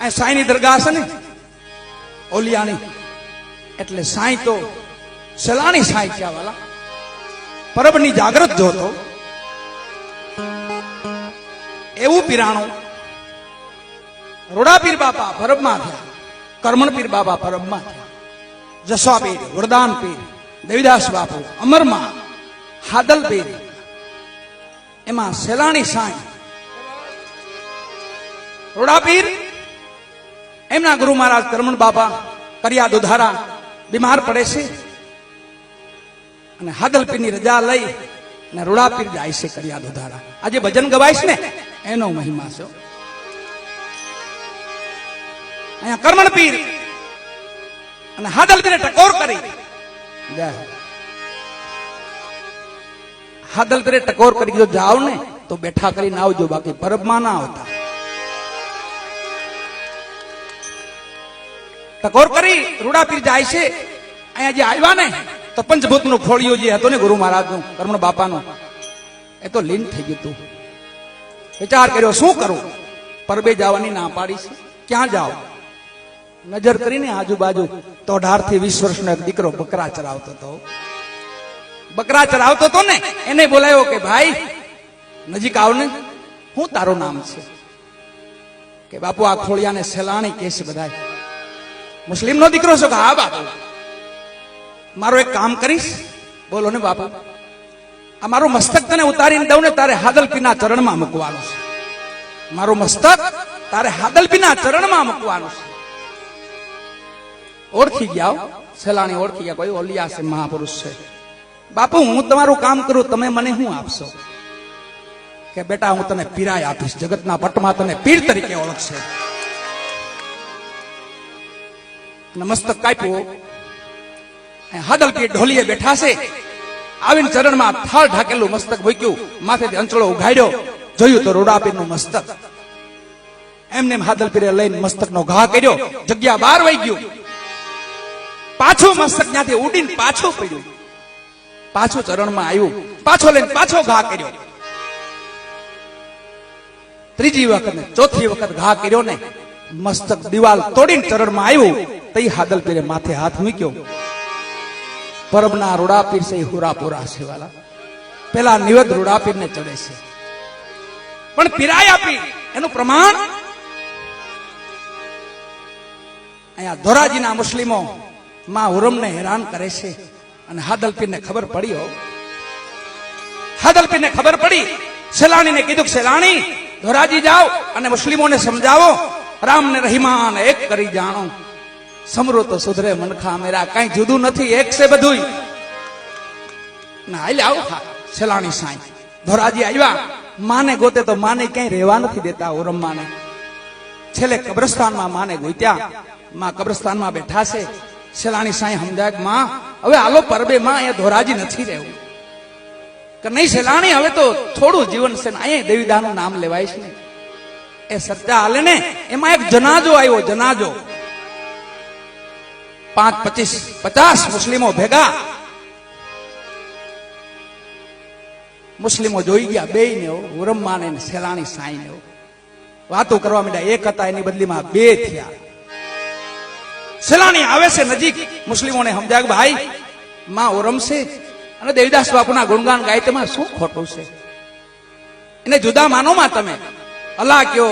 આ સાંઈની દરગાહ છે ને ઓલિયાની, એટલે સાંઈ તો સલાણી સાંઈ થયા વાલા. પરબની જાગૃત જોતો એવું પીરાણું. રોડા પીર બાપા પરબમાં થયા, કરમણ પીર બાપા પરબમાં થયા, જસવા પીર, વરદાન પીર, દેવીદાસ બાપુ, અમરમાં, હાદલ પીર, એમાં સેલાણી સાંઈ રોડા પીર. એમના ગુરુ મહારાજ કરમણ બાપા કર્યા દુધારા બીમાર પડે છે અને હાદલ પીરની રજા લઈ અને રોડા પીર જાય છે કર્યા દુધારા. આજે ભજન ગવાય છે ને એનો મહિમા છે. અહીંયા કરમણ પીર અને હાદલ પીરે ટકોર કરી. હાદલ પીરે ટકોર કરી જો જાઓ ને તો બેઠા કરીને આવજો, બાકી પરબમાં ના આવતા. ટકોર કરી રૂડા પીર જાય છે. અહીંયા જે આવ્યા ને તો પંચભૂતનું ફોળિયું જે હતો ને ગુરુ મહારાજનું કરમણ બાપાનું, એ તો લીન થઈ ગયું હતું. વિચાર કર્યો શું કરું, પરબે જવાની ના પાડી છે, ક્યાં જાઓ? નજર કરીને આજુબાજુ તો 18 થી 20 વર્ષનો એક દીકરો બકરા ચરાવતો હતો. બકરા ચરાવતો હતો ને એને બોલાયો કે ભાઈ નજીક આવ ને, શું તારું નામ છે? કે બાપુ આ ખોળિયાને સેલાણી કે છે બધા. મુસ્લિમ નો દીકરો છો? હા બાપુ. મારો એક કામ કરીશ? બોલો ને બાપુ. આ મારું મસ્તક તને ઉતારીને દઉં ને તારે હાદલપીના ચરણમાં મૂકવાનું છે. મારું મસ્તક તારે હાદલપીના ચરણમાં મૂકવાનું છે. ઓળખી ગયા, સેલાણી ઓળખી ગયા, કોઈ ઓલિયા છે, મહાપુરુષ છે. બાપુ હું તમારું કામ કરું, તમે મને શું આપશો? કે બેટા હું તને પીરાય આપીશ, જગતના પટમાં તને પીર તરીકે ઓળખશે. મસ્તક કાપ્યું. હાદલ પીર ઢોલીએ બેઠા છે, આવીને ચરણમાં થાળ ઢાકેલું મસ્તક મૂક્યું, માથેથી અંચળો ઉઘાડ્યો, જોયું તો રોડા પીરનું મસ્તક. એમને હાદલ પીરે લઈને મસ્તકનો ઘા કર્યો, જગ્યા બહાર વહી ગયું. પાછું મસ્તક ત્યાંથી ઉડીને પાછું પડ્યું, પાછું ચરણમાં આવ્યું, પાછો લઈને પાછો ઘા કર્યો. ત્રીજી વખત ને ચોથી વખત ઘા કર્યો ને મસ્તક દિવાલ તોડીને ચરણમાં આવ્યું. તઈ હાદલ પીરે માથે હાથ મૂક્યો. પરબના રોડા પીર છે હુરાપુરા છે વાલા. પેલા નિવેદ રોડા પીર ને ચડે છે, પણ પીરાય આપી એનું પ્રમાણ અહીંયા ધોરાજીના મુસ્લિમો માં હુરમને હેરાન કરે છે. અને હાદલ પીરને ખબર પડી. હાદલ પીરને ખબર પડી. સેલાણીને કીધું કે સેલાણી ધોરાજી જાઓ અને મુસ્લિમોને સમજાવો, રામ ને રહીમાન એક કરી જાણો, સમરો તો સુધરે મનખા મેરા, કઈ જુદું નથી, એક છે બધું. ના આલે આવો સેલાણી સાંઈ ધોરાજી આવ્યા. માને ગોતે તો માને ક્યાંય રહેવા નથી દેતા હુરમ માને. છેલ્લે કબ્રસ્તાનમાં માને ગોત્યા. માં કબ્રસ્તાનમાં બેઠા છે. સેલાણી સાંઈ સમજાય માં હવે આલો પરબે માં અહીંયા ધોરાજી નથી રહેવું. કે નહીં સેલાણી હવે તો થોડું જીવન છે ને અહીંયા દેવીદાનું નામ લેવાય છે ને. એ સત્તા હાલે ને એમાં એક જનાજો આવ્યો. જનાજો 5, 25, 50 મુસ્લિમો ભેગા. મુસ્લિમો જોઈ ગયા બે ને, હુરમ્માને ને સેલાણી સાંઈ ને વાતો કરવા માંડ્યા. એક હતા એની બદલીમાં 2 થયા. સેલાણી આવે છે નજીક. મુસ્લિમોને સમજાય ભાઈ માં ઓરમ છે અને દેવીદાસ બાપુના ગુણગાન ગાય, તેમાં શું ખોટું છે? એને જુદા માનો માં તમે. અલ્લાહ કયો,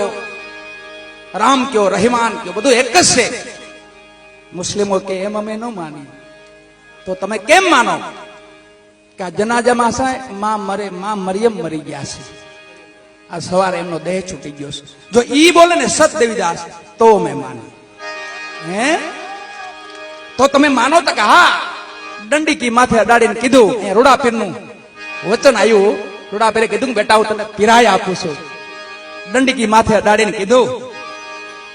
રામ કયો, રહીમાન કયો, બધું એક જ છે. મુસ્લિમો કે એમ અમે ન માની. તો તમે કેમ માનો? કે આ જનાજામાં સાહેબ માં મરિયમ મરી ગયા છે, આ સવારે એમનો દેહ છૂટી ગયો છે. જો ઈ બોલે ને સત દેવીદાસ તો મેં માની. હે તો તમે માનો? તો કે હા. દંડીકી માથે અડાડીને કીધું. એ રોડા પીરનું વચન આવ્યું. રોડા પીરે કીધું બેટા હું તને પીરાય આપું છું. દંડીકી માથે અડાડીને કીધું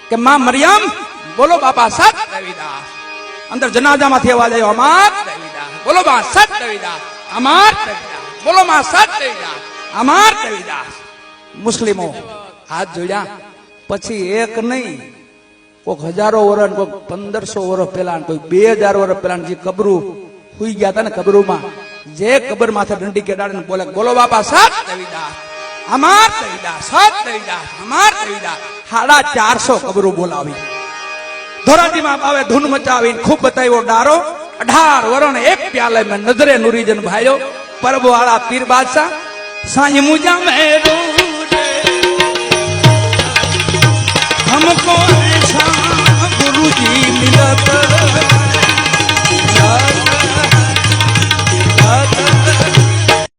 કે માં મરિયમ બોલો બાપા સત દેવીદાસ. અંદર જનાજામાંથી અવાજ આવ્યો અમાર દેવીદાસ. બોલો બા સત દેવીદાસ. અમાર દેવીદાસ. બોલો માં સત દેવીદાસ. અમાર દેવીદાસ. મુસ્લિમો હાથ જોડ્યા. પછી એક નહીં, કોઈક 1000 વર્ષ, કોઈક 1500 વર્ષ પહેલા, કોઈ 2000 વર્ષ પહેલા જે કબરું હુઈ ગયા હતા ને, કબરોમાં જે કબર માથે દંડી કેડાડીને બોલે બોલો બાપા સત દેવીદાસ. અમાર દેવીદાસ સત દેવીદાસ અમાર દેવીદાસ 450 કબરો બોલાવી ધોરાજીમાં બાવે ધૂન મચાવીને ખૂબ બતાવ્યો ડારો 18 વરણ એક પ્યાલે મેં નજરે નુરીજન ભાઈઓ પરબ વાળા પીર બાદશાહ સાંજ મુજા મેરું